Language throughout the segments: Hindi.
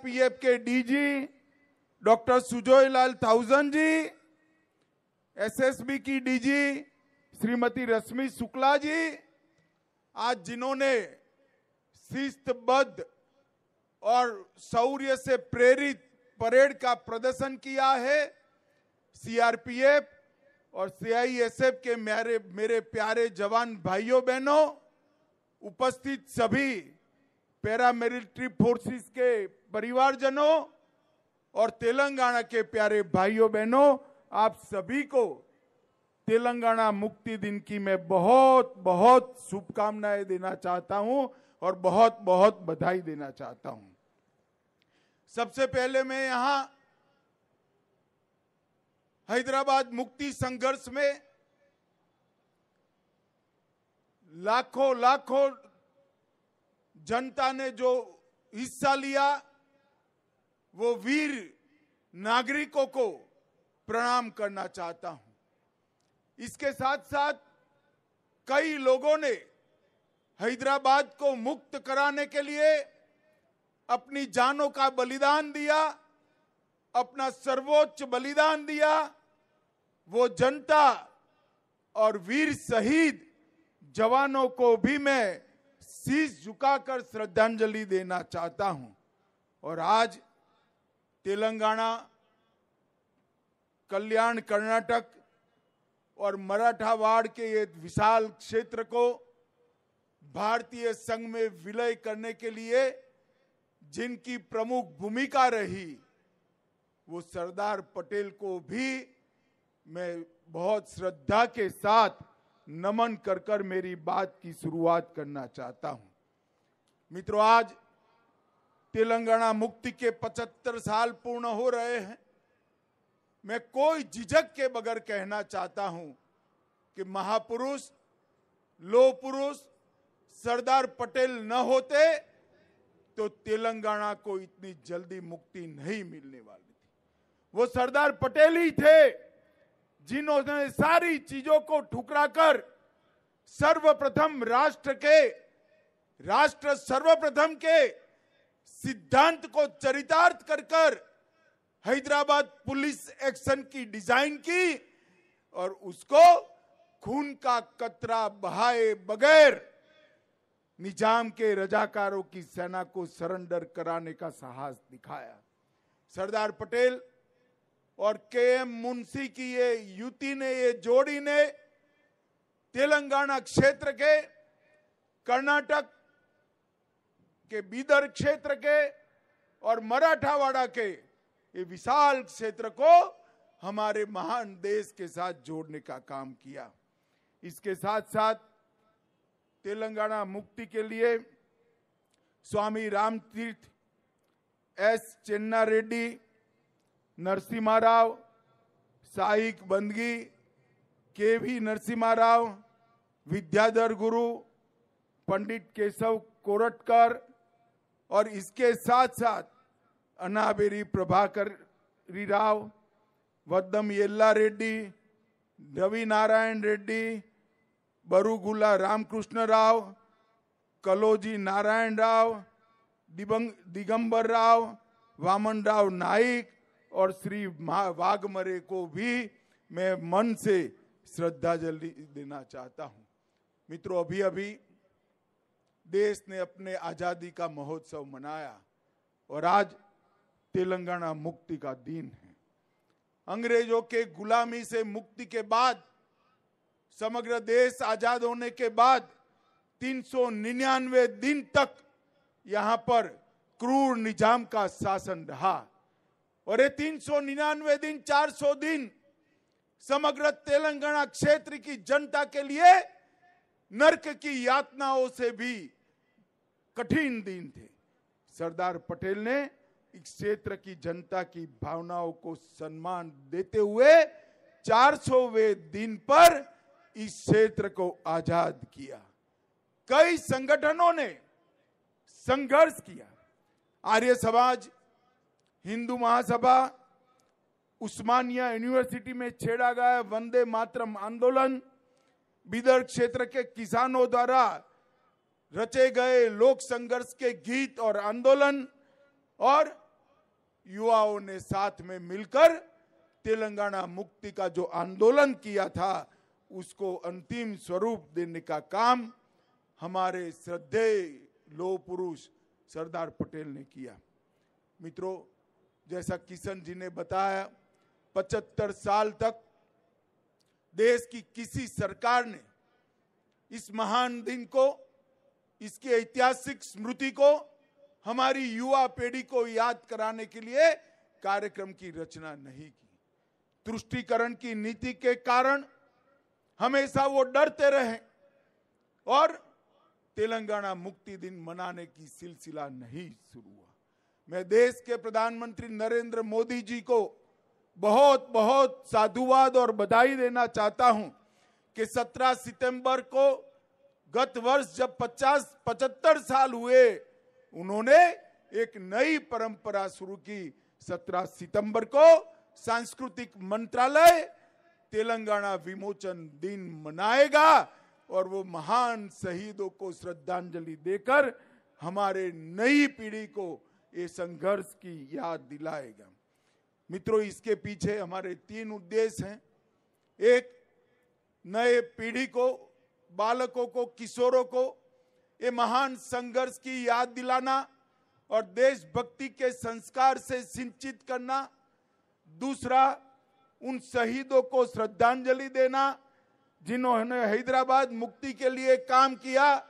सीआरपीएफ के डीजी डॉक्टर सुजोय लाल थाउजन जी, एसएसबी की डीजी श्रीमती रश्मि शुक्ला जी, आज जिन्होंने शिस्तबद्ध और शौर्य से प्रेरित परेड का प्रदर्शन किया है, सीआरपीएफ और सीआईएसएफ के मेरे प्यारे जवान भाइयों बहनों, उपस्थित सभी पैरामिलिट्री फोर्सेस के परिवारजनों और तेलंगाना के प्यारे भाइयों बहनों, आप सभी को तेलंगाना मुक्ति दिन की मैं बहुत बहुत शुभकामनाएं देना चाहता हूं और बहुत बहुत बधाई देना चाहता हूं। सबसे पहले मैं यहां हैदराबाद मुक्ति संघर्ष में लाखों जनता ने जो हिस्सा लिया, वो वीर नागरिकों को प्रणाम करना चाहता हूं। इसके साथ साथ कई लोगों ने हैदराबाद को मुक्त कराने के लिए अपनी जानों का बलिदान दिया, अपना सर्वोच्च बलिदान दिया। वो जनता और वीर शहीद जवानों को भी मैं शीश झुकाकर श्रद्धांजलि देना चाहता हूं। और आज तेलंगाना, कल्याण, कर्नाटक और मराठावाड़ के ये विशाल क्षेत्र को भारतीय संघ में विलय करने के लिए जिनकी प्रमुख भूमिका रही, वो सरदार पटेल को भी मैं बहुत श्रद्धा के साथ नमन कर मेरी बात की शुरुआत करना चाहता हूं। मित्रों, आज तेलंगाना मुक्ति के 75 साल पूर्ण हो रहे हैं। मैं कोई झिझक के बगैर कहना चाहता हूं कि महापुरुष, लोह पुरुष सरदार पटेल न होते तो तेलंगाना को इतनी जल्दी मुक्ति नहीं मिलने वाली थी। वो सरदार पटेल ही थे जिन्होंने सारी चीजों को ठुकराकर सर्वप्रथम राष्ट्र सर्वप्रथम के सिद्धांत को चरितार्थ कर हैदराबाद पुलिस एक्शन की डिजाइन की और उसको खून का कतरा बहाए बगैर निजाम के रजाकारों की सेना को सरेंडर कराने का साहस दिखाया। सरदार पटेल और केएम मुंशी की ये युति ने, ये जोड़ी ने तेलंगाना क्षेत्र के, कर्नाटक के बीदर क्षेत्र के और मराठावाड़ा के ये विशाल क्षेत्र को हमारे महान देश के साथ जोड़ने का काम किया। इसके साथ साथ तेलंगाना मुक्ति के लिए स्वामी रामतीर्थ, एस चेन्ना रेड्डी, नरसिम्हा राव, साईक बंदगी, केवी नरसिम्हा राव, विद्याधर गुरु, पंडित केशव कोरटकर और इसके साथ साथ अनाबेरी प्रभाकरी राव, वद्दम येल्ला रेड्डी, रवि नारायण रेड्डी, बरुगुला रामकृष्ण राव, कलोजी नारायण राव, दिगंबर राव, वामन राव नाइक और श्री वाघमरे को भी मैं मन से श्रद्धांजलि देना चाहता हूं। मित्रों, अभी देश ने अपने आजादी का महोत्सव मनाया और आज तेलंगाना मुक्ति का दिन है। अंग्रेजों के गुलामी से मुक्ति के बाद, समग्र देश आजाद होने के बाद 399 दिन तक यहां पर क्रूर निजाम का शासन रहा और ये 399 दिन, 400 दिन समग्र तेलंगाना क्षेत्र की जनता के लिए नरक की यातनाओं से भी कठिन दिन थे। सरदार पटेल ने इस क्षेत्र की जनता की भावनाओं को सम्मान देते हुए 400वें दिन पर इस क्षेत्र को आजाद किया। कई संगठनों ने संघर्ष किया। आर्य समाज, हिंदू महासभा, उस्मानिया यूनिवर्सिटी में छेड़ा गया वंदे मातरम आंदोलन, बीदर क्षेत्र के किसानों द्वारा रचे गए लोक संघर्ष के गीत और आंदोलन और युवाओं ने साथ में मिलकर तेलंगाना मुक्ति का जो आंदोलन किया था उसको अंतिम स्वरूप देने का काम हमारे श्रद्धेय लौह पुरुष सरदार पटेल ने किया। मित्रों, जैसा किशन जी ने बताया, 75 साल तक देश की किसी सरकार ने इस महान दिन को, इसकी ऐतिहासिक स्मृति को हमारी युवा पीढ़ी को याद कराने के लिए कार्यक्रम की रचना नहीं की। तुष्टीकरण की नीति के कारण हमेशा वो डरते रहे और तेलंगाना मुक्ति दिन मनाने की सिलसिला नहीं शुरू हुआ। मैं देश के प्रधानमंत्री नरेंद्र मोदी जी को बहुत बहुत साधुवाद और बधाई देना चाहता हूं कि 17 सितंबर को गत वर्ष जब 75 साल हुए, उन्होंने एक नई परंपरा शुरू की। 17 सितंबर को सांस्कृतिक मंत्रालय तेलंगाना विमोचन दिन मनाएगा और वो महान शहीदों को श्रद्धांजलि देकर हमारे नई पीढ़ी को ये संघर्ष की याद दिलाएगा। मित्रों, इसके पीछे हमारे 3 उद्देश्य हैं। एक, नए पीढ़ी को, बालकों को, किशोरों को ये महान संघर्ष की याद दिलाना और देशभक्ति के संस्कार से सिंचित करना। दूसरा, उन शहीदों को श्रद्धांजलि देना जिन्होंने हैदराबाद मुक्ति के लिए काम किया।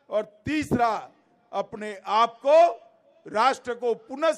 और तीसरा, अपने आप को राष्ट्र को पुनः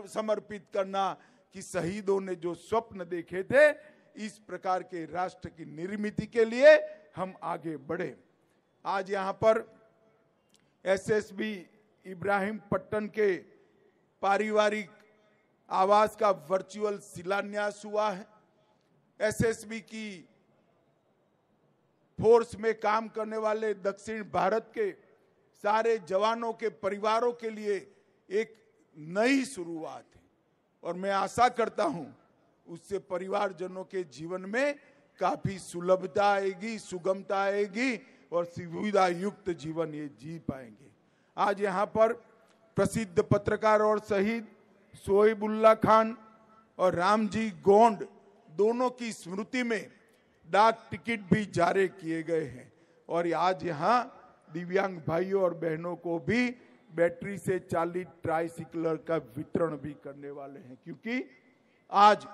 समर्पित करना कि शहीदों ने जो स्वप्न देखे थे, इस प्रकार के राष्ट्र की निर्मित के लिए हम आगे बढ़े। आज यहाँ पर एसएसबी इब्राहिमपट्टनम के पारिवारिक आवास का वर्चुअल शिलान्यास हुआ है। एसएसबी की फोर्स में काम करने वाले दक्षिण भारत के सारे जवानों के परिवारों के लिए एक नई शुरुआत है और मैं आशा करता हूं उससे परिवारजनों के जीवन में काफी सुलभता आएगी, सुगमता आएगी और सुविधा युक्त जीवन ये जी पाएंगे। आज यहाँ पर प्रसिद्ध पत्रकार और शहीद शोएबुल्ला खान और रामजी गोंड दोनों की स्मृति में डाक टिकट भी जारी किए गए हैं और आज यहाँ दिव्यांग भाइयों और बहनों को भी बैटरी से चालित ट्राइसिकलर का वितरण भी करने वाले हैं, क्योंकि आज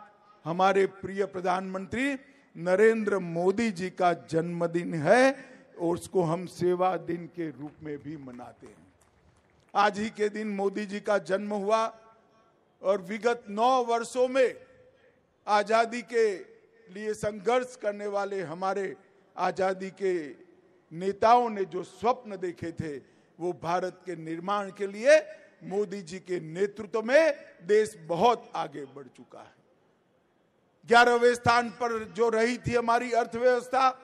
हमारे प्रिय प्रधानमंत्री नरेंद्र मोदी जी का जन्मदिन है और उसको हम सेवा दिन के रूप में भी मनाते हैं। आज ही के दिन मोदी जी का जन्म हुआ और विगत 9 वर्षों में आजादी के लिए संघर्ष करने वाले हमारे आजादी के नेताओं ने जो स्वप्न देखे थे, वो भारत के निर्माण के लिए मोदी जी के नेतृत्व में देश बहुत आगे बढ़ चुका है। 11वें स्थान पर जो रही थी हमारी अर्थव्यवस्था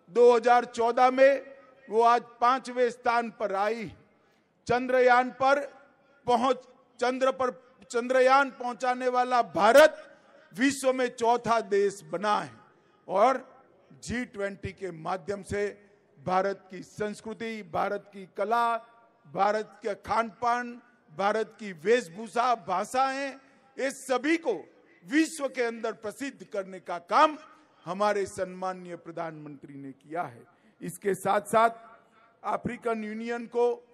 2014 में, वो आज 5वें स्थान पर आई। चंद्रयान पहुंचाने वाला भारत विश्व में 4था देश बना है और G20 के माध्यम से भारत की संस्कृति, भारत की कला, भारत का खान-पान, भारत की वेशभूषा, भाषाएं, ये सभी को विश्व के अंदर प्रसिद्ध करने का काम हमारे सम्माननीय प्रधानमंत्री ने किया है। इसके साथ साथ अफ्रीकन यूनियन को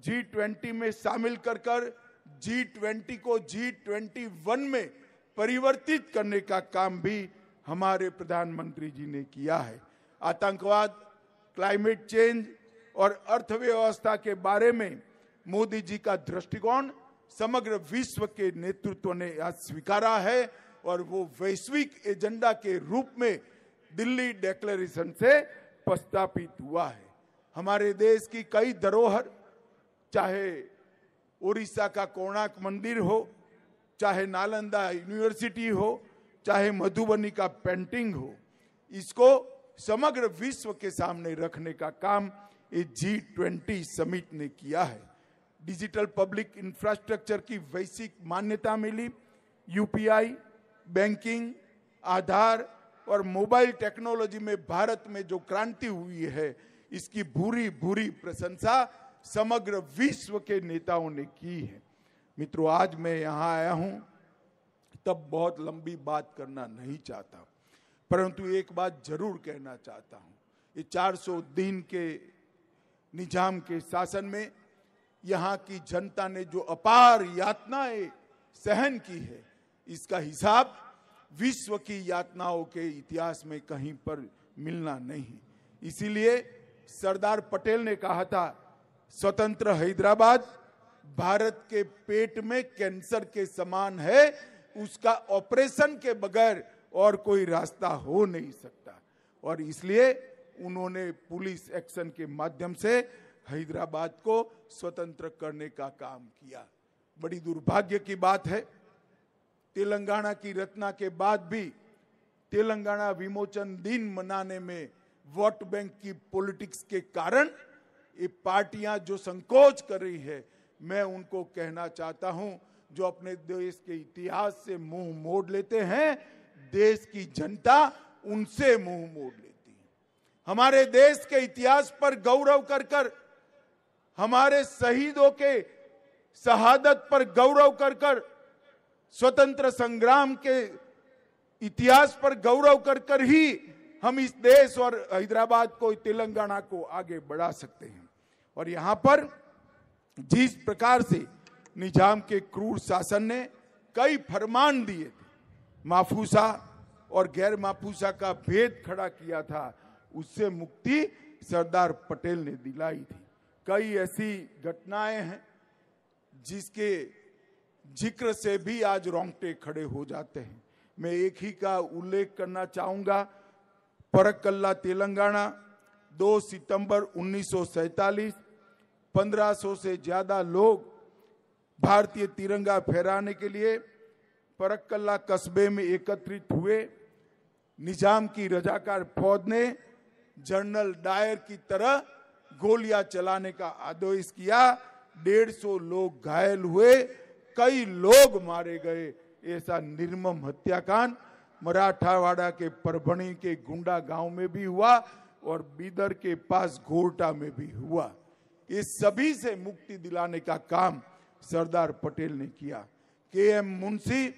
G20 में शामिल कर G20 को G21 में परिवर्तित करने का काम भी हमारे प्रधानमंत्री जी ने किया है। आतंकवाद, क्लाइमेट चेंज और अर्थव्यवस्था के बारे में मोदी जी का दृष्टिकोण समग्र विश्व के नेतृत्व ने आज स्वीकारा है और वो वैश्विक एजेंडा के रूप में दिल्ली डिक्लेरेशन से प्रस्तावित हुआ है। हमारे देश की कई धरोहर, चाहे उड़ीसा का कोणार्क मंदिर हो, चाहे नालंदा यूनिवर्सिटी हो, चाहे मधुबनी का पेंटिंग हो, इसको समग्र विश्व के सामने रखने का काम ये G20 समिट ने किया है। डिजिटल पब्लिक इंफ्रास्ट्रक्चर की वैश्विक मान्यता मिली। यूपीआई, बैंकिंग, आधार और मोबाइल टेक्नोलॉजी में भारत में जो क्रांति हुई है, इसकी भूरी भूरी प्रशंसा समग्र विश्व के नेताओं ने की है। मित्रों, आज मैं यहाँ आया हूँ तब बहुत लंबी बात करना नहीं चाहता, परंतु एक बात जरूर कहना चाहता हूं। ये 400 दिन के निजाम के शासन में यहाँ की जनता ने जो अपार यातनाएं सहन की है, इसका हिसाब विश्व की यातनाओं के इतिहास में कहीं पर मिलना नहीं। इसीलिए सरदार पटेल ने कहा था, स्वतंत्र हैदराबाद भारत के पेट में कैंसर के समान है, उसका ऑपरेशन के बगैर और कोई रास्ता हो नहीं सकता। और इसलिए उन्होंने पुलिस एक्शन के माध्यम से हैदराबाद को स्वतंत्र करने का काम किया। बड़ी दुर्भाग्य की बात है, तेलंगाना की रचना के बाद भी तेलंगाना विमोचन दिन मनाने में वोट बैंक की पॉलिटिक्स के कारण ये पार्टियां जो संकोच कर रही है, मैं उनको कहना चाहता हूं, जो अपने देश के इतिहास से मुंह मोड़ लेते हैं, देश की जनता उनसे मुंह मोड़ लेती है। हमारे देश के इतिहास पर गौरव कर कर, हमारे शहीदों के शहादत पर गौरव कर कर, स्वतंत्र संग्राम के इतिहास पर गौरव कर कर ही हम इस देश और हैदराबाद को, तेलंगाना को आगे बढ़ा सकते हैं। और यहां पर जिस प्रकार से निजाम के क्रूर शासन ने कई फरमान दिए थे, माफूसा और गैर माफूसा का भेद खड़ा किया था, उससे मुक्ति सरदार पटेल ने दिलाई थी। कई ऐसी घटनाएं हैं जिसके जिक्र से भी आज रोंगटे खड़े हो जाते हैं। मैं एक ही का उल्लेख करना चाहूंगा। परक्कल्ला तेलंगाना 2 सितंबर 1947, 1500 से ज्यादा लोग भारतीय तिरंगा फहराने के लिए परक्कल्ला कस्बे में एकत्रित हुए। निजाम की रजाकार फौज ने जनरल डायर की तरह गोलियां चलाने का आदेश किया। 150 लोग घायल हुए, कई लोग मारे गए। ऐसा निर्मम हत्याकांड मराठावाड़ा के परभणी के गुंडा गांव में भी हुआ और बीदर के पास घोरटा में भी हुआ। इस सभी से मुक्ति दिलाने का काम सरदार पटेल ने किया। के.एम. मुंशी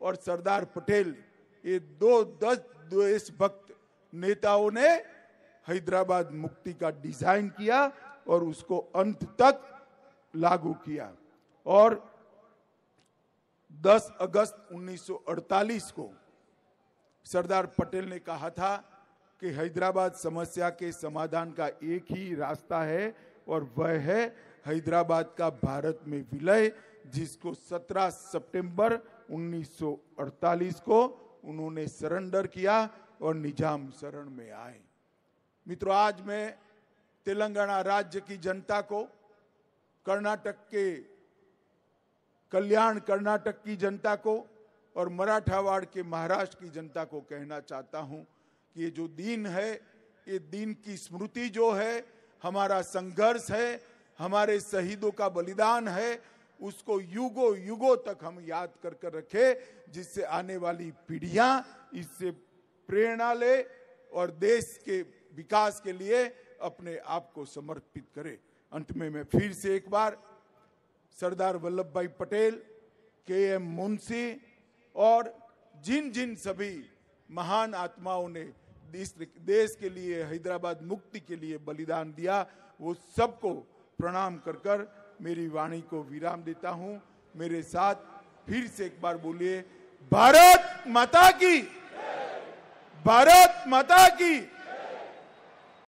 और सरदार पटेल, ये दो देशभक्त नेताओं ने हैदराबाद मुक्ति का डिजाइन किया और उसको अंत तक लागू किया। और 10 अगस्त 1948 को सरदार पटेल ने कहा था कि हैदराबाद समस्या के समाधान का एक ही रास्ता है और वह है हैदराबाद का भारत में विलय, जिसको 17 सितंबर 1948 को उन्होंने सरेंडर किया और निजाम शरण में आए। मित्रों, आज मैं तेलंगाना राज्य की जनता को, कर्नाटक के कल्याण कर्नाटक की जनता को और मराठावाड़ के महाराष्ट्र की जनता को कहना चाहता हूं कि ये जो दिन है, ये दिन की स्मृति जो है, हमारा संघर्ष है, हमारे शहीदों का बलिदान है, उसको युगों युगों तक हम याद कर कर रखें, जिससे आने वाली पीढ़ियां इससे प्रेरणा ले और देश के विकास के लिए अपने आप को समर्पित करें। अंत में मैं फिर से एक बार सरदार वल्लभ भाई पटेल, के.एम. मुंशी और जिन जिन सभी महान आत्माओं ने इस देश के लिए, हैदराबाद मुक्ति के लिए बलिदान दिया, वो सबको प्रणाम कर कर मेरी वाणी को विराम देता हूं। मेरे साथ फिर से एक बार बोलिए, भारत माता की, भारत माता की।